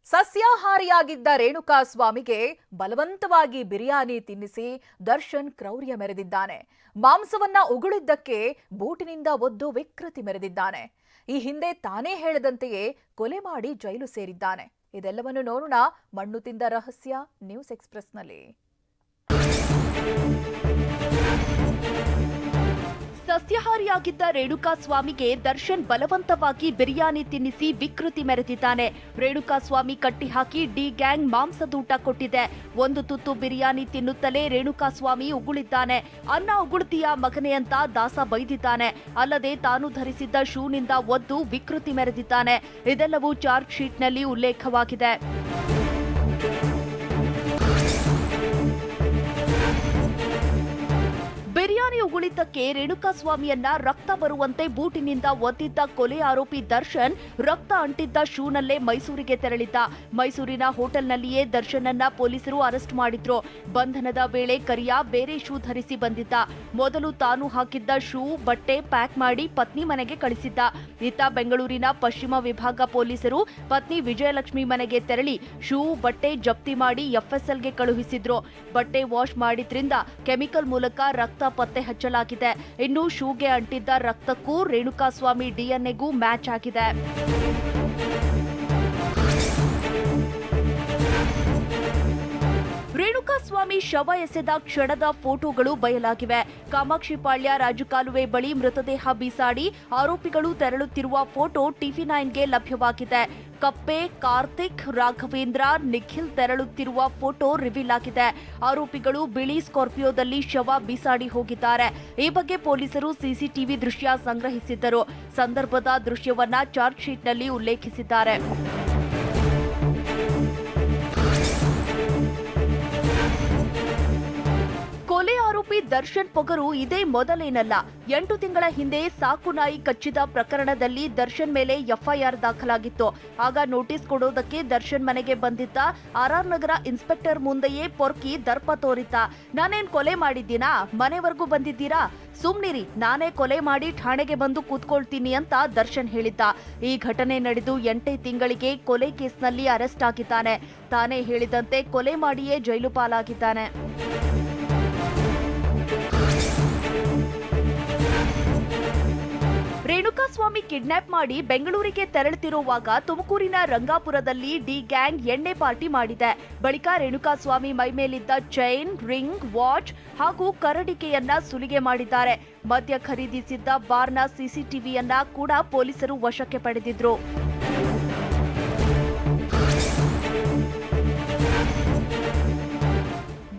ಸಸ್ಯಾಹಾರಿಯಾಗಿದ್ದ ರೇಣುಕಾಸ್ವಾಮಿಗೆ ಬಲವಂತವಾಗಿ ಬಿರಿಯಾನಿ ತಿನ್ನಿಸಿ ದರ್ಶನ್ ಕ್ರೌರ್ಯ ಮೆರೆದಿದ್ದಾನೆ. ಮಾಂಸವನ್ನ ಉಗುಳಿದ್ದಕ್ಕೆ ಬೂಟಿನಿಂದ ಒದ್ದು ವಿಕೃತಿ ಮೆರೆದಿದ್ದಾನೆ. ಈ ಹಿಂದೆ ತಾನೇ ಹೇಳದಂತೆಯೇ ಕೊಲೆ ಮಾಡಿ ಜೈಲು ಸೇರಿದ್ದಾನೆ. ಇದೆಲ್ಲವನ್ನು ನೋಡೋಣ ಮಣ್ಣು ತಿಂದ ರಹಸ್ಯ ನ್ಯೂಸ್ ಎಕ್ಸ್‌ಪ್ರೆಸ್‌ನಲ್ಲಿ. ಸಸ್ಯಾಹಾರಿಯಾಗಿದ್ದ ರೇಣುಕಾಸ್ವಾಮಿಗೆ ದರ್ಶನ್ ಬಲವಂತವಾಗಿ ಬಿರಿಯಾನಿ ತಿನ್ನಿಸಿ ವಿಕೃತಿ ಮೆರೆದಿದ್ದಾನೆ. ರೇಣುಕಾಸ್ವಾಮಿ ಕಟ್ಟಿಹಾಕಿ ಡಿ ಗ್ಯಾಂಗ್ ಮಾಂಸದೂಟ ಕೊಟ್ಟಿದೆ. ಒಂದು ತುತ್ತು ಬಿರಿಯಾನಿ ತಿನ್ನುತ್ತಲೇ ರೇಣುಕಾಸ್ವಾಮಿ ಉಗುಳಿದ್ದಾನೆ. ಅನ್ನ ಉಗುಳ್ತೀಯ ಮಗನೆ ಅಂತ ದಾಸ ಬೈದಿದ್ದಾನೆ. ಅಲ್ಲದೆ ತಾನು ಧರಿಸಿದ್ದ ಶೂನಿಂದ ಒದ್ದು ವಿಕೃತಿ ಮೆರೆದಿದ್ದಾನೆ. ಇದೆಲ್ಲವೂ ಚಾರ್ಜ್ ಶೀಟ್ನಲ್ಲಿ ಉಲ್ಲೇಖವಾಗಿದೆ. ಬಿರಿಯಾನಿ ಉಗುಳಿದ್ದಕ್ಕೆ ರೇಣುಕಾಸ್ವಾಮಿಯನ್ನ ರಕ್ತ ಬರುವಂತೆ ಬೂಟಿನಿಂದ ಒದ್ದಿದ್ದ ಕೊಲೆ ಆರೋಪಿ ದರ್ಶನ್ ರಕ್ತ ಅಂಟಿದ್ದ ಶೂನಲ್ಲೇ ಮೈಸೂರಿಗೆ ತೆರಳಿದ್ದ. ಮೈಸೂರಿನ ಹೋಟೆಲ್ನಲ್ಲಿಯೇ ದರ್ಶನನ್ನ ಪೊಲೀಸರು ಅರೆಸ್ಟ್ ಮಾಡಿದ್ರು. ಬಂಧನದ ವೇಳೆ ಕರಿಯ ಬೇರೆ ಶೂ ಧರಿಸಿ ಬಂದಿದ್ದ. ಮೊದಲು ತಾನು ಹಾಕಿದ್ದ ಶೂ ಬಟ್ಟೆ ಪ್ಯಾಕ್ ಮಾಡಿ ಪತ್ನಿ ಮನೆಗೆ ಕಳಿಸಿದ್ದ. ಇತ್ತ ಬೆಂಗಳೂರಿನ ಪಶ್ಚಿಮ ವಿಭಾಗ ಪೊಲೀಸರು ಪತ್ನಿ ವಿಜಯಲಕ್ಷ್ಮಿ ಮನೆಗೆ ತೆರಳಿ ಶೂ ಬಟ್ಟೆ ಜಪ್ತಿ ಮಾಡಿ ಎಫ್ಎಸ್ಎಲ್ಗೆ ಕಳುಹಿಸಿದ್ರು. ಬಟ್ಟೆ ವಾಶ್ ಮಾಡಿದ್ರಿಂದ ಕೆಮಿಕಲ್ ಮೂಲಕ ರಕ್ತ ಪತ್ತೆ ಹಚ್ಚಲಾಗಿದೆ. ಇನ್ನು ಶೂಗೆ ಅಂಟಿದ್ದ ರಕ್ತಕ್ಕೂ ರೇಣುಕಾಸ್ವಾಮಿ ಡಿಎನ್ಎಗೂ ಮ್ಯಾಚ್ ಆಗಿದೆ. ರೇಣುಕಾಸ್ವಾಮಿ ಶವ ಎಸೆದ ಕ್ಷಣದ ಫೋಟೋಗಳು ಬಯಲಾಗಿವೆ. ಕಾಮಾಕ್ಷಿಪಾಳ್ಯ ರಾಜಕಾಲುವೆ ಬಳಿ ಮೃತದೇಹ ಬೀಸಾಡಿ ಆರೋಪಿಗಳು ತೆರಳುತ್ತಿರುವ ಫೋಟೋ ಟಿವಿ9ಗೆ ಲಭ್ಯವಾಗಿದೆ. ಕಪ್ಪೆ, ಕಾರ್ತಿಕ್, ರಾಘವೇಂದ್ರ, ನಿಖಿಲ್ ತೆರಳುತ್ತಿರುವ ಫೋಟೋ ರಿವೀಲ್ ಆಗಿದೆ. ಆರೋಪಿಗಳು ಬಿಳಿ ಸ್ಕಾರ್ಪಿಯೋದಲ್ಲಿ ಶವ ಬೀಸಾಡಿ ಹೋಗಿದ್ದಾರೆ. ಈ ಬಗ್ಗೆ ಪೊಲೀಸರು ಸಿಸಿಟಿವಿ ದೃಶ್ಯ ಸಂಗ್ರಹಿಸಿದ್ದರು. ಸಂದರ್ಭದ ದೃಶ್ಯವನ್ನ ಚಾರ್ಜ್ ಶೀಟ್ನಲ್ಲಿ ಉಲ್ಲೇಖಿಸಿದ್ದಾರೆ. ಕೊಲೆ ಆರೋಪಿ ದರ್ಶನ್ ಪೊಗರು ಇದೇ ಮೊದಲೇನಲ್ಲ. 8 ತಿಂಗಳ ಹಿಂದೆ ಸಾಕು ನಾಯಿ ಕಚ್ಚಿದ ಪ್ರಕರಣದಲ್ಲಿ ದರ್ಶನ್ ಮೇಲೆ ಎಫ್ಐಆರ್ ದಾಖಲಾಗಿತ್ತು. ಆಗ ನೋಟಿಸ್ ಕೊಡೋದಕ್ಕೆ ದರ್ಶನ್ ಮನೆಗೆ ಬಂದಿದ್ದ ಆರ್ಆರ್ ನಗರ ಇನ್ಸ್ಪೆಕ್ಟರ್ ಮುಂದೆಯೇ ಪೊರ್ಕಿ ದರ್ಪ ತೋರಿದ್ದ. ನಾನೇನ್ ಕೊಲೆ ಮಾಡಿದ್ದೀನಾ? ಮನೆವರೆಗೂ ಬಂದಿದ್ದೀರಾ? ಸುಮ್ನಿರಿ, ನಾನೇ ಕೊಲೆ ಮಾಡಿ ಠಾಣೆಗೆ ಬಂದು ಕೂತ್ಕೊಳ್ತೀನಿ ಅಂತ ದರ್ಶನ್ ಹೇಳಿದ್ದ. ಈ ಘಟನೆ ನಡೆದು 8 ತಿಂಗಳಿಗೆ ಕೊಲೆ ಕೇಸ್ನಲ್ಲಿ ಅರೆಸ್ಟ್ ಆಗಿದ್ದಾನೆ. ತಾನೇ ಹೇಳಿದಂತೆ ಕೊಲೆ ಮಾಡಿಯೇ ಜೈಲು ಪಾಲಾಗಿದ್ದಾನೆ. ರೇಣುಕಾಸ್ವಾಮಿ ಕಿಡ್ನಾಪ್ ಮಾಡಿ ಬೆಂಗಳೂರಿಗೆ ತೆರಳುತ್ತಿರುವಾಗ ತುಮಕೂರಿನ ರಂಗಾಪುರದಲ್ಲಿ ಡಿ ಗ್ಯಾಂಗ್ ಎಣ್ಣೆ ಪಾರ್ಟಿ ಮಾಡಿದೆ. ಬಳಿಕ ರೇಣುಕಾಸ್ವಾಮಿ ಮೈಮೇಲಿದ್ದ ಚೈನ್, ರಿಂಗ್, ವಾಚ್ ಹಾಗೂ ಕರಡಿಕೆಯನ್ನ ಸುಲಿಗೆ ಮಾಡಿದ್ದಾರೆ. ಮದ್ಯ ಖರೀದಿಸಿದ್ದ ಬಾರ್ನ ಸಿಸಿಟಿವಿಯನ್ನ ಕೂಡ ಪೊಲೀಸರು ವಶಕ್ಕೆ ಪಡೆದಿದ್ರು.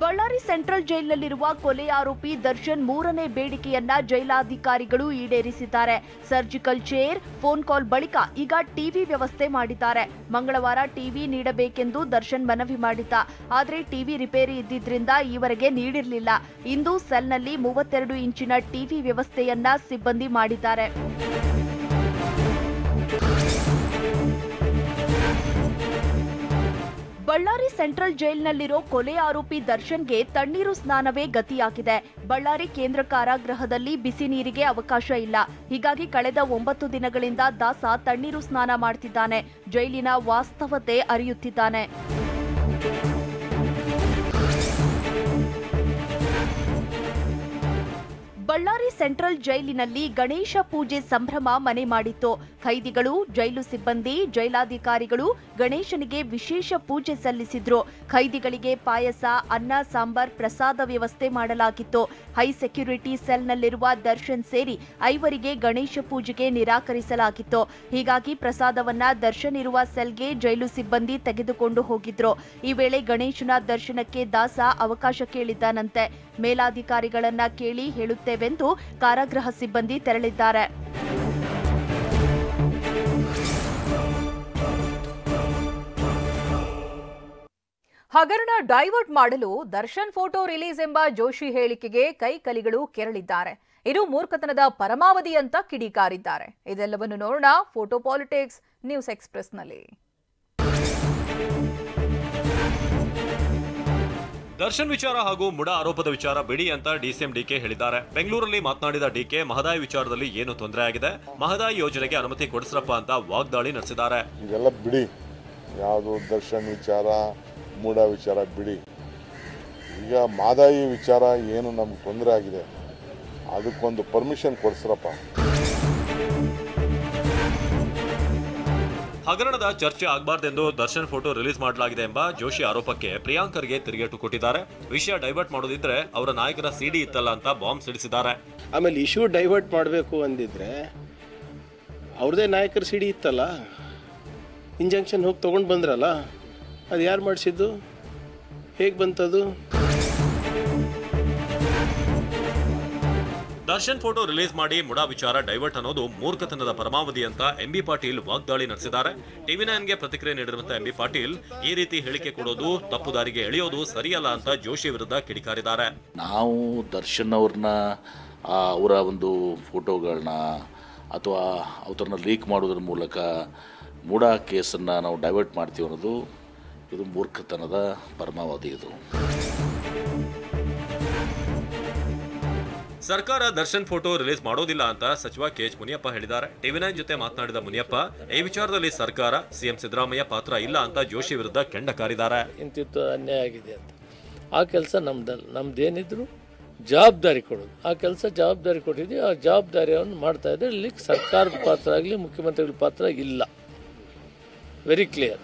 ಬಳ್ಳಾರಿ ಸೆಂಟ್ರಲ್ ಜೈಲಿನಲ್ಲಿರುವ ಕೊಲೆ ಆರೋಪಿ ದರ್ಶನ್ 3ನೇ ಬೇಡಿಕೆಯನ್ನ ಜೈಲಾಧಿಕಾರಿಗಳು ಈಡೇರಿಸಿದ್ದಾರೆ. ಸರ್ಜಿಕಲ್ ಚೇರ್, ಫೋನ್ ಕಾಲ್ ಬಳಿಕ ಈಗ ಟಿವಿ ವ್ಯವಸ್ಥೆ ಮಾಡಿದ್ದಾರೆ. ಮಂಗಳವಾರ ಟಿವಿ ನೀಡಬೇಕೆಂದು ದರ್ಶನ್ ಮನವಿ ಮಾಡಿದ್ದ. ಆದರೆ ಟಿವಿ ರಿಪೇರಿ ಇದ್ದಿದ್ರಿಂದ ಈವರೆಗೆ ನೀಡಿರಲಿಲ್ಲ. ಇಂದು ಸೆಲ್ನಲ್ಲಿ 32 ಇಂಚಿನ ಟಿವಿ ವ್ಯವಸ್ಥೆಯನ್ನ ಸಿಬ್ಬಂದಿ ಮಾಡಿದ್ದಾರೆ. ಬಳ್ಳಾರಿ ಸೆಂಟ್ರಲ್ ಜೈಲಿನಲ್ಲಿರೋ ಕೊಲೆ ಆರೋಪಿ ದರ್ಶನ್ಗೆ ತಣ್ಣೀರು ಸ್ನಾನವೇ ಗತಿಯಾಗಿದೆ. ಬಳ್ಳಾರಿ ಕೇಂದ್ರ ಕಾರಾಗೃಹದಲ್ಲಿ ಬಿಸಿ ನೀರಿಗೆ ಅವಕಾಶ ಇಲ್ಲ. ಹೀಗಾಗಿ ಕಳೆದ 9 ದಿನಗಳಿಂದ ದಾಸ ತಣ್ಣೀರು ಸ್ನಾನ ಮಾಡ್ತಿದ್ದಾನೆ. ಜೈಲಿನ ವಾಸ್ತವತೆ ಅರಿಯುತ್ತಿದ್ದಾನೆ. ಬಳ್ಳಾರಿ ಸೆಂಟ್ರಲ್ ಜೈಲಿನಲ್ಲಿ ಗಣೇಶ ಪೂಜೆ ಸಂಭ್ರಮ ಮನೆ ಮಾಡಿತ್ತು. ಖೈದಿಗಳು, ಜೈಲು ಸಿಬ್ಬಂದಿ, ಜೈಲಾಧಿಕಾರಿಗಳು ಗಣೇಶನಿಗೆ ವಿಶೇಷ ಪೂಜೆ ಸಲ್ಲಿಸಿದ್ರು. ಖೈದಿಗಳಿಗೆ ಪಾಯಸ, ಅನ್ನ, ಸಾಂಬಾರ್, ಪ್ರಸಾದ ವ್ಯವಸ್ಥೆ ಮಾಡಲಾಗಿತ್ತು. ಹೈ ಸೆಕ್ಯೂರಿಟಿ ಸೆಲ್ನಲ್ಲಿರುವ ದರ್ಶನ್ ಸೇರಿ 5 ಗಣೇಶ ಪೂಜೆಗೆ ನಿರಾಕರಿಸಲಾಗಿತ್ತು. ಹೀಗಾಗಿ ಪ್ರಸಾದವನ್ನ ದರ್ಶನ್ ಇರುವ ಸೆಲ್ಗೆ ಜೈಲು ಸಿಬ್ಬಂದಿ ತೆಗೆದುಕೊಂಡು ಹೋಗಿದ್ರು. ಈ ವೇಳೆ ಗಣೇಶನ ದರ್ಶನಕ್ಕೆ ದಾಸ ಅವಕಾಶ ಕೇಳಿದ್ದಾನಂತೆ. ಮೇಲಾಧಿಕಾರಿಗಳನ್ನ ಕೇಳಿ ಹೇಳುತ್ತೇವೆಂದು ಕಾರಾಗೃಹ ಸಿಬ್ಬಂದಿ ತೆರಳಿದ್ದಾರೆ. ಹಗರಣ ಡೈವರ್ಟ್ ಮಾಡಲು ದರ್ಶನ್ ಫೋಟೋ ರಿಲೀಸ್ ಎಂಬ ಜೋಶಿ ಹೇಳಿಕೆಗೆ ಕೈಕಲಿಗಳು ಕೆರಳಿದ್ದಾರೆ. ಇದು ಮೂರ್ಖತನದ ಪರಮಾವಧಿ ಅಂತ ಕಿಡಿಕಾರಿದ್ದಾರೆ. ಇದೆಲ್ಲವನ್ನು ನೋಡೋಣ ಫೋಟೋ ಪಾಲಿಟಿಕ್ಸ್ ನ್ಯೂಸ್ ಎಕ್ಸ್‌ಪ್ರೆಸ್‌ನಲ್ಲಿ. ದರ್ಶನ್ ವಿಚಾರ ಹಾಗೂ ಮುಡಾ ಆರೋಪದ ವಿಚಾರ ಬಿಡಿ ಅಂತ ಡಿಸಿಎಂ ಡಿಕೆ ಹೇಳಿದ್ದಾರೆ. ಬೆಂಗಳೂರಲ್ಲಿ ಮಾತನಾಡಿದ ಡಿಕೆ ಮಹದಾಯಿ ವಿಚಾರದಲ್ಲಿ ಏನು ತೊಂದರೆ ಆಗಿದೆ, ಮಹದಾಯಿ ಯೋಜನೆಗೆ ಅನುಮತಿ ಕೊಡಿಸ್ರಪ್ಪ ಅಂತ ವಾಗ್ದಾಳಿ ನಡೆಸಿದ್ದಾರೆ. ಇದೆಲ್ಲ ಬಿಡಿ, ಯಾವುದು ದರ್ಶನ್ ವಿಚಾರ ಮೂಡ ವಿಚಾರ ಬಿಡಿ, ಈಗ ಮಾದಾಯಿ ವಿಚಾರ ಏನು ನಮ್ಗೆ ತೊಂದರೆ ಆಗಿದೆ ಅದಕ್ಕೊಂದು ಪರ್ಮಿಷನ್ ಕೊಡಿಸ್ರಪ್ಪ. ಹಗರಣದ ಚರ್ಚೆ ಆಗಬಾರ್ದೆಂದು ದರ್ಶನ್ ಫೋಟೋ ರಿಲೀಸ್ ಮಾಡಲಾಗಿದೆ ಎಂಬ ಜೋಶಿ ಆರೋಪಕ್ಕೆ ಪ್ರಿಯಾಂಕರ್ಗೆ ತಿರುಗೇಟು ಕೊಟ್ಟಿದ್ದಾರೆ. ವಿಷಯ ಡೈವರ್ಟ್ ಮಾಡೋದಿದ್ರೆ ಅವರ ನಾಯಕರ ಸಿಡಿ ಇತ್ತಲ್ಲ ಅಂತ ಬಾಂಬ್ ಸಿಡಿಸಿದ್ದಾರೆ. ಆಮೇಲೆ ಇಶ್ಯೂ ಡೈವರ್ಟ್ ಮಾಡಬೇಕು ಅಂದಿದ್ರೆ ಅವ್ರದೇ ನಾಯಕರ ಸಿಡಿ ಇತ್ತಲ್ಲ, ಇಂಜೆಕ್ಷನ್ ಹೋಗಿ ತೊಗೊಂಡು ಬಂದ್ರಲ್ಲ, ಅದು ಯಾರು ಮಾಡಿಸಿದ್ದು, ಹೇಗೆ ಬಂತದು? ದರ್ಶನ್ ಫೋಟೋ ರಿಲೀಸ್ ಮಾಡಿ ಮುಡಾ ವಿಚಾರ ಡೈವರ್ಟ್ ಅನ್ನೋದು ಮೂರ್ಖತನದ ಪರಮಾವಧಿ ಅಂತ ಎಂಬಿ ಪಾಟೀಲ್ ವಾಗ್ದಾಳಿ ನಡೆಸಿದ್ದಾರೆ. ಟಿವಿ9ಗೆ ಪ್ರತಿಕ್ರಿಯೆ ನೀಡಿರುವಂತಹ ಎಂಬಿ ಪಾಟೀಲ್ ಈ ರೀತಿ ಹೇಳಿಕೆ ಕೊಡೋದು, ತಪ್ಪು ದಾರಿಗೆ ಎಳೆಯೋದು ಸರಿಯಲ್ಲ ಅಂತ ಜೋಶಿ ವಿರುದ್ಧ ಕಿಡಿಕಾರಿದ್ದಾರೆ. ನಾವು ದರ್ಶನ್ ಅವ್ರನ್ನ ಅವರ ಒಂದು ಫೋಟೋಗಳನ್ನ ಅಥವಾ ಅವ್ರನ್ನ ಲೀಕ್ ಮಾಡೋದ್ರ ಮೂಲಕ ಮೂಡಾ ಕೇಸನ್ನು ನಾವು ಡೈವರ್ಟ್ ಮಾಡ್ತೀವಿ ಅನ್ನೋದು ಇದು ಮೂರ್ಖತನದ ಪರಮಾವಧಿ. ಇದು ಸರ್ಕಾರ ದರ್ಶನ್ ಫೋಟೋ ರಿಲೀಸ್ ಮಾಡೋದಿಲ್ಲ ಅಂತ ಸಚಿವ ಕೆಎಚ್ ಮುನಿಯಪ್ಪ ಹೇಳಿದ್ದಾರೆ. ಟಿವಿ9 ಜೊತೆ ಮಾತನಾಡಿದ ಮುನಿಯಪ್ಪ ಈ ವಿಚಾರದಲ್ಲಿ ಸರ್ಕಾರ ಸಿಎಂ ಸಿದ್ದರಾಮಯ್ಯ ಪಾತ್ರ ಇಲ್ಲ ಅಂತ ಜೋಶಿ ವಿರುದ್ಧ ಕೆಂಡ ಕಾರಿದ್ದಾರೆ. ಇಂತಿತ್ತು ಅನ್ಯಾಯ ಆಗಿದೆ ಅಂತ ಆ ಕೆಲಸ ನಮ್ದೇನಿದ್ರು ಜವಾಬ್ದಾರಿ ಕೊಡೋದು, ಆ ಕೆಲಸ ಜವಾಬ್ದಾರಿ ಕೊಟ್ಟಿದ್ದೀವಿ, ಆ ಜವಾಬ್ದಾರಿಯನ್ನು ಮಾಡ್ತಾ ಇದ್ದಾರೆ. ಇಲ್ಲಿ ಸರ್ಕಾರದ ಪಾತ್ರ ಆಗಲಿ ಮುಖ್ಯಮಂತ್ರಿಗಳ ಪಾತ್ರ ಇಲ್ಲ, ವೆರಿ ಕ್ಲಿಯರ್.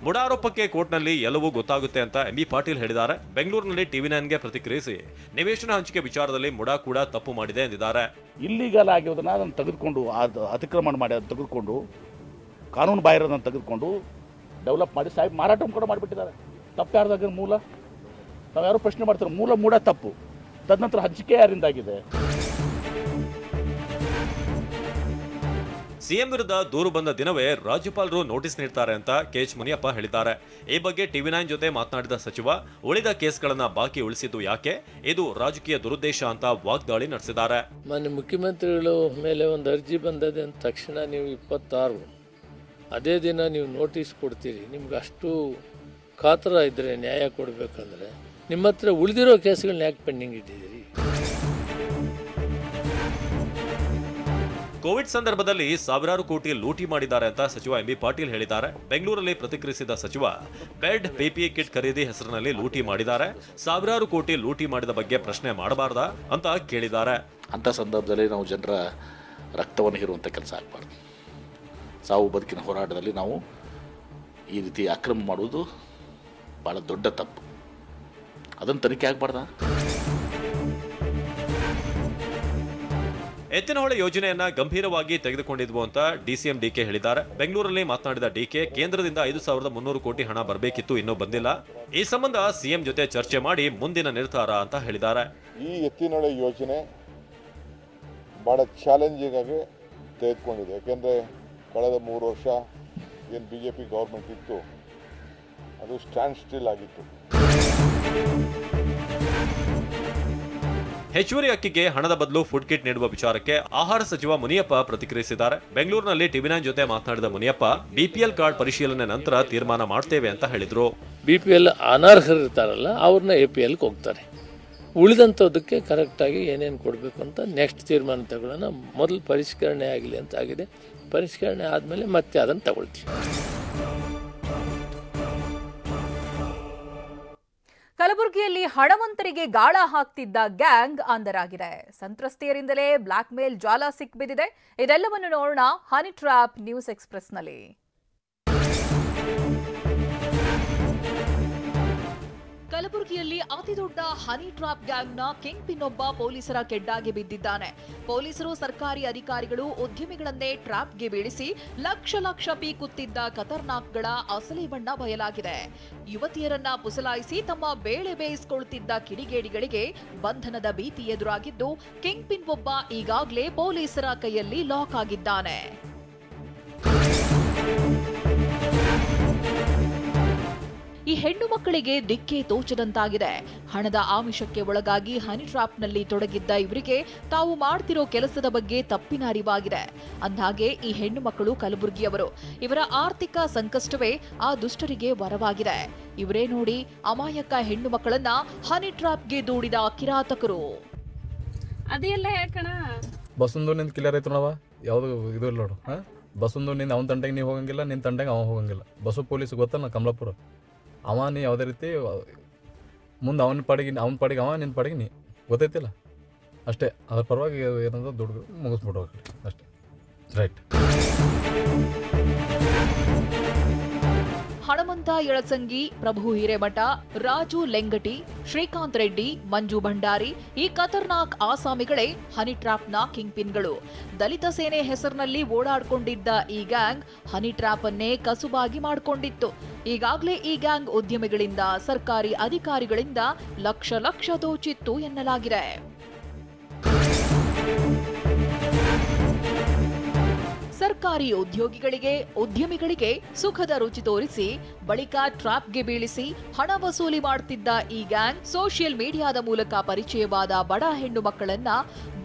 ಮುಡಾ ಆರೋಪಕ್ಕೆ ಕೋರ್ಟ್ನಲ್ಲಿ ಎಲ್ಲವೂ ಗೊತ್ತಾಗುತ್ತೆ ಅಂತ ಎಂಬಿ ಪಾಟೀಲ್ ಹೇಳಿದ್ದಾರೆ. ಬೆಂಗಳೂರಿನಲ್ಲಿ ಟಿವಿ9ಗೆ ಪ್ರತಿಕ್ರಿಯಿಸಿ ನಿವೇಶನ ಹಂಚಿಕೆ ವಿಚಾರದಲ್ಲಿ ಮುಡಾ ಕೂಡ ತಪ್ಪು ಮಾಡಿದೆ ಎಂದಿದ್ದಾರೆ. ಇಲ್ಲಿಗಲ್ ಆಗಿರೋದನ್ನ ಅದನ್ನು ತೆಗೆದುಕೊಂಡು ಅತಿಕ್ರಮಣ ಮಾಡಿ ಅದನ್ನು ತೆಗೆದುಕೊಂಡು ಕಾನೂನು ಬಾಹಿರದನ್ನು ತೆಗೆದುಕೊಂಡು ಡೆವಲಪ್ ಮಾಡಿ ಸಾಹೇಬ್ ಮಾರಾಟ ಕೂಡ ಮಾಡಿಬಿಟ್ಟಿದ್ದಾರೆ. ತಪ್ಪು ಯಾರ್ದಾಗ ಮೂಲ? ನಾವು ಯಾರು ಪ್ರಶ್ನೆ ಮಾಡ್ತಾರೆ, ಮೂಲ ಮೂಡ ತಪ್ಪು, ತದನಂತರ ಹಂಚಿಕೆ ಯಾರಿಂದಾಗಿದೆ? ಸಿಎಂ ವಿರುದ್ಧ ದೂರು ಬಂದ ದಿನವೇ ರಾಜ್ಯಪಾಲರು ನೋಟಿಸ್ ನೀಡ್ತಾರೆ ಅಂತ ಕೆಎಚ್ ಮುನಿಯಪ್ಪ ಹೇಳಿದ್ದಾರೆ. ಈ ಬಗ್ಗೆ ಟಿವಿ9 ಜೊತೆ ಮಾತನಾಡಿದ ಸಚಿವ ಉಳಿದ ಕೇಸ್ಗಳನ್ನ ಬಾಕಿ ಉಳಿಸಿದ್ದು ಯಾಕೆ, ಇದು ರಾಜಕೀಯ ದುರುದ್ದೇಶ ಅಂತ ವಾಗ್ದಾಳಿ ನಡೆಸಿದ್ದಾರೆ. ಮಾನ್ಯ ಮುಖ್ಯಮಂತ್ರಿಗಳು ಮೇಲೆ ಒಂದು ಅರ್ಜಿ ಬಂದದೆ ಅಂದ ತಕ್ಷಣ ನೀವು 26 ಅದೇ ದಿನ ನೀವು ನೋಟಿಸ್ ಕೊಡ್ತೀರಿ. ನಿಮ್ಗೆ ಅಷ್ಟು ಕಾತರ ಇದ್ದರೆ ನ್ಯಾಯ ಕೊಡಬೇಕಂದ್ರೆ ನಿಮ್ಮ ಹತ್ರ ಉಳಿದಿರೋ ಕೇಸ್ಗಳನ್ನ ಯಾಕೆ ಪೆಂಡಿಂಗ್ ಇಟ್ಟಿದ್ದೀರಿ? ಕೋವಿಡ್ ಸಂದರ್ಭದಲ್ಲಿ ಸಾವಿರಾರು ಕೋಟಿ ಲೂಟಿ ಮಾಡಿದ್ದಾರೆ ಅಂತ ಸಚಿವ ಎಂಬಿ ಪಾಟೀಲ್ ಹೇಳಿದ್ದಾರೆ. ಬೆಂಗಳೂರಲ್ಲಿ ಪ್ರತಿಕ್ರಿಯಿಸಿದ ಸಚಿವ ಬೆಡ್ ಪಿಪಿಇ ಕಿಟ್ ಖರೀದಿ ಹೆಸರಿನಲ್ಲಿ ಲೂಟಿ ಮಾಡಿದ್ದಾರೆ, ಸಾವಿರಾರು ಕೋಟಿ ಲೂಟಿ ಮಾಡಿದ ಬಗ್ಗೆ ಪ್ರಶ್ನೆ ಮಾಡಬಾರ್ದಾ ಅಂತ ಕೇಳಿದ್ದಾರೆ. ಅಂಥ ಸಂದರ್ಭದಲ್ಲಿ ನಾವು ಜನರ ರಕ್ತವನ್ನು ಹೀರುವಂಥ ಕೆಲಸ ಆಗಬಾರ್ದು. ಸಾವು ಬದುಕಿನ ಹೋರಾಟದಲ್ಲಿ ನಾವು ಈ ರೀತಿ ಅಕ್ರಮ ಮಾಡುವುದು ಭಾಳ ದೊಡ್ಡ ತಪ್ಪು. ಅದನ್ನು ತನಿಖೆ ಆಗಬಾರ್ದಾ? ಎತ್ತಿನಹೊಳೆ ಯೋಜನೆಯನ್ನ ಗಂಭೀರವಾಗಿ ತೆಗೆದುಕೊಂಡಿದ್ವು ಅಂತ ಡಿಸಿಎಂ ಡಿಕೆ ಹೇಳಿದ್ದಾರೆ. ಬೆಂಗಳೂರಲ್ಲಿ ಮಾತನಾಡಿದ ಡಿಕೆ ಕೇಂದ್ರದಿಂದ 5,300 ಕೋಟಿ ಹಣ ಬರಬೇಕಿತ್ತು, ಇನ್ನೂ ಬಂದಿಲ್ಲ. ಈ ಸಂಬಂಧ ಸಿಎಂ ಜೊತೆ ಚರ್ಚೆ ಮಾಡಿ ಮುಂದಿನ ನಿರ್ಧಾರ ಅಂತ ಹೇಳಿದ್ದಾರೆ. ಈ ಎತ್ತಿನಹೊಳೆ ಯೋಜನೆ ಭಾಳ ಚಾಲೆಂಜಿಂಗ್ ಆಗಿ ತೆಗೆದುಕೊಂಡಿದೆ. ಯಾಕೆಂದರೆ ಕಳೆದ 3 ವರ್ಷ ಏನು BJP ಗೌರ್ಮೆಂಟ್ ಇತ್ತು ಅದು ಸ್ಟ್ಯಾಂಡ್ ಸ್ಟಿಲ್ ಆಗಿತ್ತು. ಹೆಚ್ಚುವರಿ ಅಕ್ಕಿಗೆ ಹಣದ ಬದಲು ಫುಡ್ ಕಿಟ್ ನೀಡುವ ವಿಚಾರಕ್ಕೆ ಆಹಾರ ಸಚಿವ ಮುನಿಯಪ್ಪ ಪ್ರತಿಕ್ರಿಯಿಸಿದ್ದಾರೆ. ಬೆಂಗಳೂರಿನಲ್ಲಿ ಟಿವಿ9 ಜೊತೆ ಮಾತನಾಡಿದ ಮುನಿಯಪ್ಪ ಬಿಪಿಎಲ್ ಕಾರ್ಡ್ ಪರಿಶೀಲನೆ ನಂತರ ತೀರ್ಮಾನ ಮಾಡ್ತೇವೆ ಅಂತ ಹೇಳಿದ್ರು. BPL ಅನರ್ಹರಿರ್ತಾರಲ್ಲ ಅವ್ರನ್ನ APLಗೆ ಹೋಗ್ತಾರೆ. ಉಳಿದಂಥದ್ದಕ್ಕೆ ಕರೆಕ್ಟಾಗಿ ಏನೇನು ಕೊಡಬೇಕು ಅಂತ ನೆಕ್ಸ್ಟ್ ತೀರ್ಮಾನ ತಗೊಳ್ಳೋಣ. ಮೊದಲು ಪರಿಷ್ಕರಣೆ ಆಗಲಿ ಅಂತ ಆಗಿದೆ. ಪರಿಷ್ಕರಣೆ ಆದಮೇಲೆ ಮತ್ತೆ ಅದನ್ನು ತಗೊಳ್ತೀವಿ. ಕಲಬುರಗಿಯಲ್ಲಿ ಹಣವಂತರಿಗೆ ಗಾಳ ಹಾಕ್ತಿದ್ದ ಗ್ಯಾಂಗ್ ಅಂಧರಾಗಿದೆ. ಸಂತ್ರಸ್ತೆಯರಿಂದಲೇ ಬ್ಲಾಕ್ ಮೇಲ್ ಜಾಲ ಸಿಕ್ಬಿದ್ದಿದೆ. ಇದೆಲ್ಲವನ್ನು ನೋಡೋಣ ಹನಿ ಟ್ರ್ಯಾಪ್ ನ್ಯೂಸ್ ಎಕ್ಸ್‌ಪ್ರೆಸ್‌ನಲ್ಲಿ. ಕಲಬುರಗಿಯಲ್ಲಿ ಅತಿದೊಡ್ಡ ಹನಿ ಟ್ರಾಪ್ ಗ್ಯಾಂಗ್ನ ಕಿಂಗ್ ಪಿನ್ ಒಬ್ಬ ಪೊಲೀಸರ ಕೆಡ್ಡಾಗಿ ಬಿದ್ದಿದ್ದಾನೆ. ಪೊಲೀಸರು, ಸರ್ಕಾರಿ ಅಧಿಕಾರಿಗಳು, ಉದ್ಯಮಿಗಳನ್ನೇ ಟ್ರಾಪ್ಗೆ ಬೀಳಿಸಿ ಲಕ್ಷ ಪೀಕುತ್ತಿದ್ದ ಖತರ್ನಾಕ್ಗಳ ಅಸಲಿ ಬಣ್ಣ ಬಯಲಾಗಿದೆ. ಯುವತಿಯರನ್ನ ಪುಸಲಾಯಿಸಿ ತಮ್ಮ ಬೇಳೆ ಬೇಯಿಸಿಕೊಳ್ಳುತ್ತಿದ್ದ ಕಿಡಿಗೇಡಿಗಳಿಗೆ ಬಂಧನದ ಭೀತಿ ಎದುರಾಗಿದ್ದು, ಕಿಂಗ್ ಪಿನ್ ಒಬ್ಬ ಈಗಾಗಲೇ ಪೊಲೀಸರ ಕೈಯಲ್ಲಿ ಲಾಕ್ ಆಗಿದ್ದಾನೆ. ಈ ಹೆಣ್ಣು ಮಕ್ಕಳಿಗೆ ದಿಕ್ಕೇ ತೋಚದಂತಾಗಿದೆ. ಹಣದ ಆಮಿಷಕ್ಕೆ ಒಳಗಾಗಿ ಹನಿ ಟ್ರಾಪ್ನಲ್ಲಿ ತೊಡಗಿದ್ದ ಇವರಿಗೆ ತಾವು ಮಾಡ್ತಿರೋ ಕೆಲಸದ ಬಗ್ಗೆ ತಪ್ಪಿನ ಅರಿವಾಗಿದೆ. ಅಂದ್ಹಾಗೆ ಈ ಹೆಣ್ಣು ಮಕ್ಕಳು ಕಲಬುರಗಿಯವರು. ಇವರ ಆರ್ಥಿಕ ಸಂಕಷ್ಟವೇ ಆ ದುಷ್ಟರಿಗೆ ವರವಾಗಿದೆ. ಇವರೇ ನೋಡಿ ಅಮಾಯಕ ಹೆಣ್ಣು ಮಕ್ಕಳನ್ನ ಹನಿ ಟ್ರಾಪ್ಗೆ ದೂಡಿದ ಕಿರಾತಕರು. ಅದೆಲ್ಲ ಯಾಕಣ ಬಸಂದು ನಿಂದ ಕ್ಲಿಯರ್ ಆಯ್ತು ನೋಡವ, ಯಾವುದು ಇದು ಇಲ್ಲ ನೋಡು. ಬಸ್ಸೊಂದು ನಿನ್ನ ಅವನ ತಂಟೆಗೆ ನೀವು ಹೋಗಂಗಿಲ್ಲ, ನಿನ್ನ ತಂಟೆಗೆ ಅವ ಹೋಗಂಗಿಲ್ಲ. ಬಸ್ಸು ಪೊಲೀಸ್ ಗೊತ್ತಲ್ಲ ಕಮಲಾಪುರ, ಅವ ನೀ ಯಾವುದೇ ರೀತಿ ಮುಂದೆ ಅವನ ಪಾಡಿಗೆ ಅವ ನಿನ್ನ ಪಾಡಿಗೆ ನೀ ಗೊತ್ತೈತಿಲ್ಲ ಅಷ್ಟೇ. ಅದ್ರ ಪರವಾಗಿ ಏನಂದ್ರೆ ದುಡ್ಡು ಮುಗಿಸ್ಬಿಟ್ಟು ಅಷ್ಟೇ. ರೈಟ್. ಹಣಮಂತ ಯಳಸಂಗಿ, ಪ್ರಭು ಹಿರೇಮಠ, ರಾಜು ಲೆಂಗಟಿ, ಶ್ರೀಕಾಂತ್ ರೆಡ್ಡಿ, ಮಂಜು ಭಂಡಾರಿ ಈ ಖತರ್ನಾಕ್ ಆಸಾಮಿಗಳೇ ಹನಿ ಟ್ರ್ಯಾಪ್ನ ಕಿಂಗ್ ಪಿನ್ಗಳು. ದಲಿತ ಸೇನೆ ಹೆಸರಿನಲ್ಲಿ ಓಡಾಡ್ಕೊಂಡಿದ್ದ ಈ ಗ್ಯಾಂಗ್ ಹನಿ ಟ್ರ್ಯಾಪ್ ಅನ್ನೇ ಕಸುಬಾಗಿ ಮಾಡಿಕೊಂಡಿತ್ತು. ಈಗಾಗಲೇ ಈ ಗ್ಯಾಂಗ್ ಉದ್ಯಮಿಗಳಿಂದ, ಸರ್ಕಾರಿ ಅಧಿಕಾರಿಗಳಿಂದ ಲಕ್ಷ ದೋಚಿತ್ತು ಎನ್ನಲಾಗಿದೆ. ಸರ್ಕಾರಿ ಉದ್ಯಮಿಗಳಿಗೆ ಸುಖದ ರುಚಿ ತೋರಿಸಿ ಬಳಿಕ ಟ್ರಾಪ್ಗೆ ಬೀಳಿಸಿ ಹಣ ವಸೂಲಿ ಮಾಡುತ್ತಿದ್ದ ಈ ಗ್ಯಾಂಗ್ ಸೋಷಿಯಲ್ ಮೀಡಿಯಾದ ಮೂಲಕ ಪರಿಚಯವಾದ ಬಡ ಹೆಣ್ಣು ಮಕ್ಕಳನ್ನ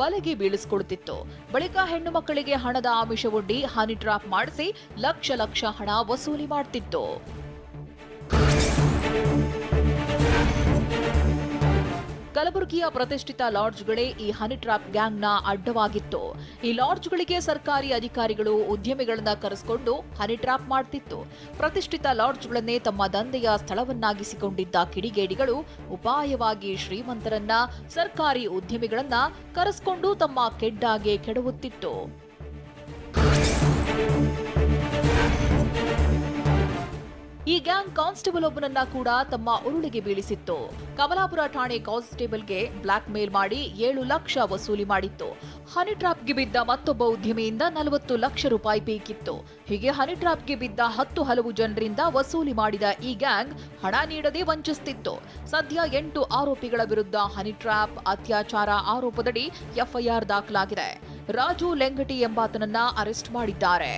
ಬಲೆಗೆ ಬೀಳಿಸಿಕೊಳ್ಳುತ್ತಿತ್ತು. ಬಳಿಕ ಹೆಣ್ಣು ಮಕ್ಕಳಿಗೆ ಹಣದ ಆಮಿಷವೊಡ್ಡಿ ಹನಿ ಟ್ರಾಪ್ ಮಾಡಿಸಿ ಲಕ್ಷ ಹಣ ವಸೂಲಿ ಮಾಡುತ್ತಿತ್ತು. ಕಲಬುರಗಿಯ ಪ್ರತಿಷ್ಠಿತ ಲಾಡ್ಜ್ಗಳೇ ಈ ಹನಿ ಟ್ರಾಪ್ ಗ್ಯಾಂಗ್ನ ಅಡ್ಡವಾಗಿತ್ತು. ಈ ಲಾಡ್ಜ್ಗಳಿಗೆ ಸರ್ಕಾರಿ ಅಧಿಕಾರಿಗಳು ಉದ್ಯಮಿಗಳನ್ನ ಕರೆಸಿಕೊಂಡು ಹನಿ ಟ್ರಾಪ್ ಮಾಡ್ತಿತ್ತು. ಪ್ರತಿಷ್ಠಿತ ಲಾಡ್ಜ್ಗಳನ್ನೇ ತಮ್ಮ ದಂಧೆಯ ಸ್ಥಳವನ್ನಾಗಿಸಿಕೊಂಡಿದ್ದ ಕಿಡಿಗೇಡಿಗಳು ಉಪಾಯವಾಗಿ ಶ್ರೀಮಂತರನ್ನ, ಸರ್ಕಾರಿ ಉದ್ಯಮಿಗಳನ್ನ ಕರೆಸಿಕೊಂಡು ತಮ್ಮ ಕೆಡ್ಡಾಗೆ ಕೆಡವುತ್ತಿತ್ತು. ಈ ಗ್ಯಾಂಗ್ ಕಾನ್ಸ್ಟೇಬಲ್ ಒಬ್ಬನನ್ನ ಕೂಡ ತಮ್ಮ ಉರುಳಿಗೆ ಬೀಳಿಸಿತ್ತು. ಕಮಲಾಪುರ ಠಾಣೆ ಕಾನ್ಸ್ಟೇಬಲ್ಗೆ ಬ್ಲಾಕ್ ಮೇಲ್ ಮಾಡಿ 7 ಲಕ್ಷ ವಸೂಲಿ ಮಾಡಿತ್ತು. ಹನಿ ಟ್ರಾಪ್ಗೆ ಬಿದ್ದ ಮತ್ತೊಬ್ಬ ಉದ್ಯಮಿಯಿಂದ 40 ಲಕ್ಷ ರೂಪಾಯಿ ಬೇಕಿತ್ತು. ಹೀಗೆ ಹನಿ ಟ್ರಾಪ್ಗೆ ಬಿದ್ದ 10 ಹಲವು ಜನರಿಂದ ವಸೂಲಿ ಮಾಡಿದ ಈ ಗ್ಯಾಂಗ್ ಹಣ ನೀಡದೆ ವಂಚಿಸುತ್ತಿತ್ತು. ಸದ್ಯ 8 ಆರೋಪಿಗಳ ವಿರುದ್ಧ ಹನಿ ಟ್ರಾಪ್, ಅತ್ಯಾಚಾರ ಆರೋಪದಡಿ ಎಫ್ಐಆರ್ ದಾಖಲಾಗಿದೆ. ರಾಜು ಲೆಂಗಟಿ ಎಂಬಾತನನ್ನ ಅರೆಸ್ಟ್ ಮಾಡಿದ್ದಾರೆ.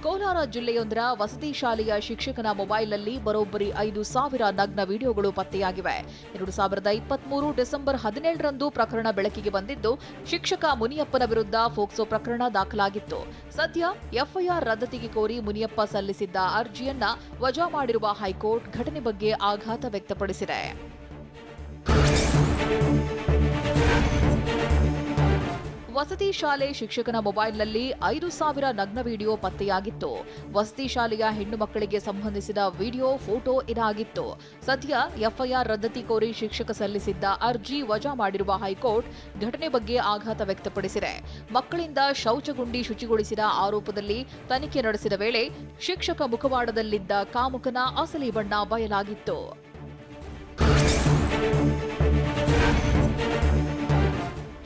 ಕೋಲಾರ ಜಿಲ್ಲೆಯೊಂದರ ವಸತಿ ಶಾಲೆಯ ಶಿಕ್ಷಕನ ಮೊಬೈಲ್ನಲ್ಲಿ ಬರೋಬ್ಬರಿ 5,000 ನಗ್ನ ವಿಡಿಯೋಗಳು ಪತ್ತೆಯಾಗಿವೆ. 2023 ಡಿಸೆಂಬರ್ 17ರಂದು ಪ್ರಕರಣ ಬೆಳಕಿಗೆ ಬಂದಿದ್ದು, ಶಿಕ್ಷಕ ಮುನಿಯಪ್ಪನ ವಿರುದ್ಧ ಫೋಕ್ಸೋ ಪ್ರಕರಣ ದಾಖಲಾಗಿತ್ತು. ಸದ್ಯ ಎಫ್ಐಆರ್ ರದ್ದತಿಗೆ ಕೋರಿ ಮುನಿಯಪ್ಪ ಸಲ್ಲಿಸಿದ್ದ ಅರ್ಜಿಯನ್ನ ವಜಾ ಮಾಡಿರುವ ಹೈಕೋರ್ಟ್ ಘಟನೆ ಬಗ್ಗೆ ಆಘಾತ ವ್ಯಕ್ತಪಡಿಸಿದೆ. ವಸತಿ ಶಾಲೆ ಶಿಕ್ಷಕನ ಮೊಬೈಲ್ನಲ್ಲಿ 5,000 ನಗ್ನ ವಿಡಿಯೋ ಪತ್ತೆಯಾಗಿತ್ತು. ವಸತಿ ಶಾಲೆಯ ಹೆಣ್ಣು ಮಕ್ಕಳಿಗೆ ಸಂಬಂಧಿಸಿದ ವಿಡಿಯೋ, ಫೋಟೋ ಇದಾಗಿತ್ತು. ಸದ್ಯ ಎಫ್ಐಆರ್ ರದ್ದತಿ ಕೋರಿ ಶಿಕ್ಷಕ ಸಲ್ಲಿಸಿದ್ದ ಅರ್ಜಿ ವಜಾ ಮಾಡಿರುವ ಹೈಕೋರ್ಟ್ ಘಟನೆ ಬಗ್ಗೆ ಆಘಾತ ವ್ಯಕ್ತಪಡಿಸಿದೆ. ಮಕ್ಕಳಿಂದ ಶೌಚಗುಂಡಿ ಶುಚಿಗೊಳಿಸಿದ ಆರೋಪದಲ್ಲಿ ತನಿಖೆ ನಡೆಸಿದ ವೇಳೆ ಶಿಕ್ಷಕ ಮುಖವಾಡದಲ್ಲಿದ್ದ ಕಾಮುಕನ ಅಸಲಿ ಬಣ್ಣ ಬಯಲಾಗಿತ್ತು.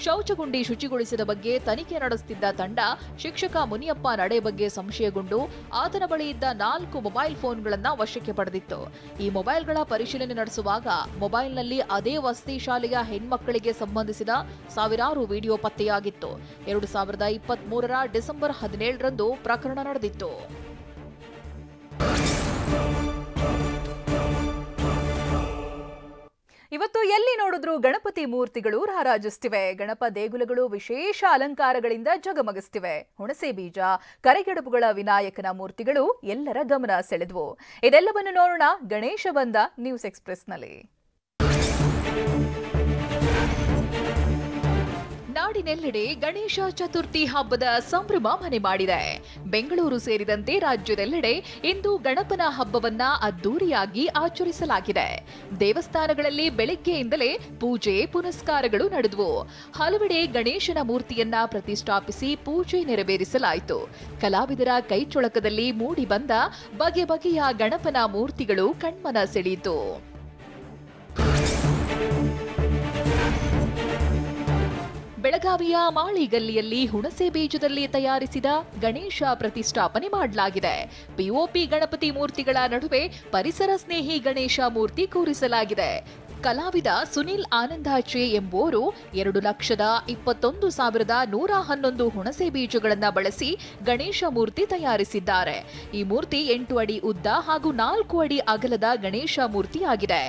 ಶೌಚಗುಂಡಿ ಶುಚಿಗೊಳಿಸಿದ ಬಗ್ಗೆ ತನಿಖೆ ನಡೆಸುತ್ತಿದ್ದ ತಂಡ ಶಿಕ್ಷಕ ಮುನಿಯಪ್ಪ ನಡೆ ಬಗ್ಗೆ ಸಂಶಯಗೊಂಡು ಆತನ ಬಳಿ ಇದ್ದ 4 ಮೊಬೈಲ್ ಫೋನ್ಗಳನ್ನು ವಶಕ್ಕೆ ಪಡೆದಿತ್ತು. ಈ ಮೊಬೈಲ್ಗಳ ಪರಿಶೀಲನೆ ನಡೆಸುವಾಗ ಮೊಬೈಲ್ನಲ್ಲಿ ಅದೇ ವಸತಿ ಶಾಲೆಯ ಹೆಣ್ಮಕ್ಕಳಿಗೆ ಸಂಬಂಧಿಸಿದ ಸಾವಿರಾರು ವಿಡಿಯೋ ಪತ್ತೆಯಾಗಿತ್ತು. 2023ರ ಡಿಸೆಂಬರ್ 17ರಂದು ಪ್ರಕರಣ ನಡೆದಿತ್ತು. ಇವತ್ತು ಎಲ್ಲಿ ನೋಡಿದ್ರೂ ಗಣಪತಿ ಮೂರ್ತಿಗಳು ರಾರಾಜಿಸುತ್ತಿವೆ. ಗಣಪ ದೇಗುಲಗಳು ವಿಶೇಷ ಅಲಂಕಾರಗಳಿಂದ ಜಗಮಗಿಸುತ್ತಿವೆ. ಹುಣಸೆ ಬೀಜ, ಕರೆಗಡಬುಗಳ ವಿನಾಯಕನ ಮೂರ್ತಿಗಳು ಎಲ್ಲರ ಗಮನ ಸೆಳೆದವು. ಇದೆಲ್ಲವನ್ನು ನೋಡೋಣ ಗಣೇಶ ಬಂದ ನ್ಯೂಸ್ ಎಕ್ಸ್‌ಪ್ರೆಸ್‌ನಲ್ಲಿ. ನಾಡಿನೆಲ್ಲೆಡೆ ಗಣೇಶ ಚತುರ್ಥಿ ಹಬ್ಬದ ಸಂಭ್ರಮ ಮನೆ ಮಾಡಿದೆ. ಬೆಂಗಳೂರು ಸೇರಿದಂತೆ ರಾಜ್ಯದೆಲ್ಲೆಡೆ ಇಂದು ಗಣಪನ ಹಬ್ಬವನ್ನ ಅದ್ದೂರಿಯಾಗಿ ಆಚರಿಸಲಾಗಿದೆ. ದೇವಸ್ಥಾನಗಳಲ್ಲಿ ಬೆಳಗ್ಗೆಯಿಂದಲೇ ಪೂಜೆ ಪುನಸ್ಕಾರಗಳು ನಡೆದವು. ಹಲವೆಡೆ ಗಣೇಶನ ಮೂರ್ತಿಯನ್ನ ಪ್ರತಿಷ್ಠಾಪಿಸಿ ಪೂಜೆ ನೆರವೇರಿಸಲಾಯಿತು. ಕಲಾವಿದರ ಕೈಚೊಳಕದಲ್ಲಿ ಮೂಡಿ ಬಂದ ಬಗೆ ಬಗೆಯ ಗಣಪನ ಮೂರ್ತಿಗಳು ಕಣ್ಮನ ಸೆಳೆಯಿತು. ಬೆಳಗಾವಿಯ ಮಾಳಿಗಲ್ಲಿಯಲ್ಲಿ ಹುಣಸೆ ಬೀಜದಲ್ಲಿ ತಯಾರಿಸಿದ ಗಣೇಶ ಪ್ರತಿಷ್ಠಾಪನೆ ಮಾಡಲಾಗಿದೆ. ಪಿಒಪಿ ಗಣಪತಿ ಮೂರ್ತಿಗಳ ನಡುವೆ ಪರಿಸರ ಸ್ನೇಹಿ ಗಣೇಶ ಮೂರ್ತಿ ಕೂರಿಸಲಾಗಿದೆ. ಕಲಾವಿದ ಸುನಿಲ್ ಆನಂದಾಚೆ ಎಂಬುವರು 2,21,111 ಹುಣಸೆ ಬೀಜಗಳನ್ನು ಬಳಸಿ ಗಣೇಶ ಮೂರ್ತಿ ತಯಾರಿಸಿದ್ದಾರೆ. ಈ ಮೂರ್ತಿ 8 ಅಡಿ ಉದ್ದ ಹಾಗೂ 4 ಅಡಿ ಅಗಲದ ಗಣೇಶ ಮೂರ್ತಿಯಾಗಿದೆ.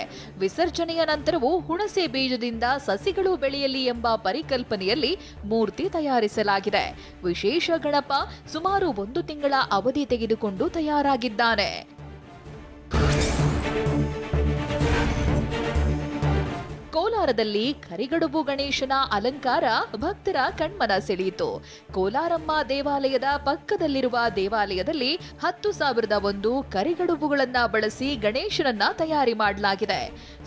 ವಿಸರ್ಜನೆಯ ನಂತರವೂ ಹುಣಸೆ ಬೀಜದಿಂದ ಸಸಿಗಳು ಬೆಳೆಯಲಿ ಎಂಬ ಪರಿಕಲ್ಪನೆಯಲ್ಲಿ ಮೂರ್ತಿ ತಯಾರಿಸಲಾಗಿದೆ. ವಿಶೇಷ ಗಣಪ ಸುಮಾರು 1 ತಿಂಗಳ ಅವಧಿ ತೆಗೆದುಕೊಂಡು ತಯಾರಾಗಿದ್ದಾನೆ. ಕೋಲಾರದಲ್ಲಿ ಕರಿಗಡುಬು ಗಣೇಶನ ಅಲಂಕಾರ ಭಕ್ತರ ಕಣ್ಮನ ಸೆಳೆಯಿತು. ಕೋಲಾರಮ್ಮ ದೇವಾಲಯದ ಪಕ್ಕದಲ್ಲಿರುವ ದೇವಾಲಯದಲ್ಲಿ 10,001 ಕರಿಗಡುಬುಗಳನ್ನ ಬಳಸಿ ಗಣೇಶನನ್ನ ತಯಾರಿ ಮಾಡಲಾಗಿದೆ.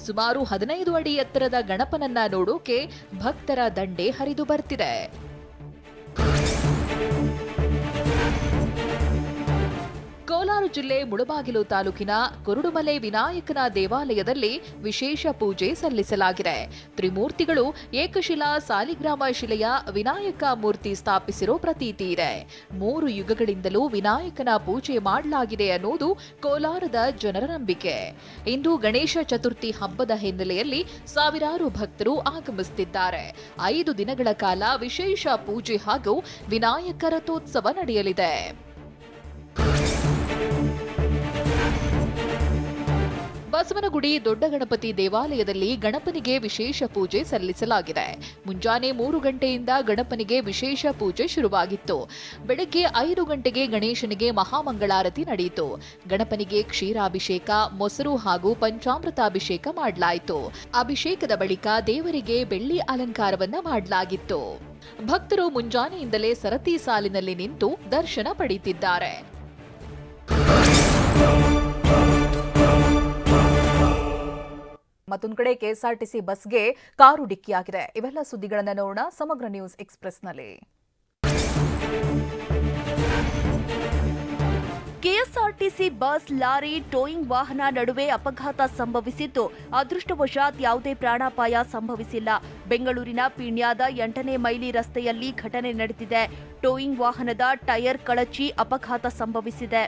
ಸುಮಾರು 15 ಅಡಿ ಎತ್ತರದ ಗಣಪನನ್ನ ನೋಡೋಕೆ ಭಕ್ತರ ದಂಡೆ ಹರಿದು ಬರ್ತಿದೆ. ಕೋಲಾರ ಜಿಲ್ಲೆ ಮುಳಬಾಗಿಲು ತಾಲೂಕಿನ ಕುರುಡುಮಲೆ ವಿನಾಯಕನ ದೇವಾಲಯದಲ್ಲಿ ವಿಶೇಷ ಪೂಜೆ ಸಲ್ಲಿಸಲಾಗಿದೆ. ತ್ರಿಮೂರ್ತಿಗಳು ಏಕಶಿಲಾ ಸಾಲಿಗ್ರಾಮ ಶಿಲೆಯ ವಿನಾಯಕ ಮೂರ್ತಿ ಸ್ಥಾಪಿಸಿರೋ ಪ್ರತೀತಿ ಇದೆ. 3 ಯುಗಗಳಿಂದಲೂ ವಿನಾಯಕನ ಪೂಜೆ ಮಾಡಲಾಗಿದೆ ಅನ್ನೋದು ಕೋಲಾರದ ಜನರ ನಂಬಿಕೆ. ಇಂದು ಗಣೇಶ ಚತುರ್ಥಿ ಹಬ್ಬದ ಹಿನ್ನೆಲೆಯಲ್ಲಿ ಸಾವಿರಾರು ಭಕ್ತರು ಆಗಮಿಸುತ್ತಿದ್ದಾರೆ. 5 ದಿನಗಳ ಕಾಲ ವಿಶೇಷ ಪೂಜೆ ಹಾಗೂ ವಿನಾಯಕ ರಥೋತ್ಸವ ನಡೆಯಲಿದೆ. ಬಸವನಗುಡಿ ದೊಡ್ಡ ಗಣಪತಿ ದೇವಾಲಯದಲ್ಲಿ ಗಣಪನಿಗೆ ವಿಶೇಷ ಪೂಜೆ ಸಲ್ಲಿಸಲಾಗಿದೆ. ಮುಂಜಾನೆ 3 ಗಂಟೆಯಿಂದ ಗಣಪನಿಗೆ ವಿಶೇಷ ಪೂಜೆ ಶುರುವಾಗಿತ್ತು. ಬೆಳಗ್ಗೆ 5 ಗಂಟೆಗೆ ಗಣೇಶನಿಗೆ ಮಹಾಮಂಗಳಾರತಿ ನಡೆಯಿತು. ಗಣಪನಿಗೆ ಕ್ಷೀರಾಭಿಷೇಕ, ಮೊಸರು ಹಾಗೂ ಪಂಚಾಮೃತಾಭಿಷೇಕ ಮಾಡಲಾಯಿತು. ಅಭಿಷೇಕದ ಬಳಿಕ ದೇವರಿಗೆ ಬೆಳ್ಳಿ ಅಲಂಕಾರವನ್ನ ಮಾಡಲಾಗಿತ್ತು. ಭಕ್ತರು ಮುಂಜಾನೆಯಿಂದಲೇ ಸರತಿ ಸಾಲಿನಲ್ಲಿ ನಿಂತು ದರ್ಶನ ಪಡೆಯುತ್ತಿದ್ದಾರೆ. ಮತ್ತೊಂದು ಕಡೆ ಕೆಎಸ್ಆರ್ಟಿಸಿ ಬಸ್ಗೆ ಕಾರು ಡಿಕ್ಕಿಯಾಗಿದೆ. ಇವೆಲ್ಲ ಸುದ್ದಿಗಳನ್ನು ನೋಡೋಣ ಸಮಗ್ರ ನ್ಯೂಸ್ ಎಕ್ಸ್‌ಪ್ರೆಸ್‌ನಲ್ಲಿ. ಕೆಎಸ್ಆರ್ಟಿಸಿ ಬಸ್, ಲಾರಿ, ಟೋಯಿಂಗ್ ವಾಹನ ನಡುವೆ ಅಪಘಾತ ಸಂಭವಿಸಿದ್ದು, ಅದೃಷ್ಟವಶಾತ್ ಯಾವುದೇ ಪ್ರಾಣಾಪಾಯ ಸಂಭವಿಸಿಲ್ಲ. ಬೆಂಗಳೂರಿನ ಪೀಣ್ಯದ 8ನೇ ಮೈಲಿ ರಸ್ತೆಯಲ್ಲಿ ಘಟನೆ ನಡೆದಿದೆ. ಟೋಯಿಂಗ್ ವಾಹನದ ಟೈರ್ ಕಳಚಿ ಅಪಘಾತ ಸಂಭವಿಸಿದೆ.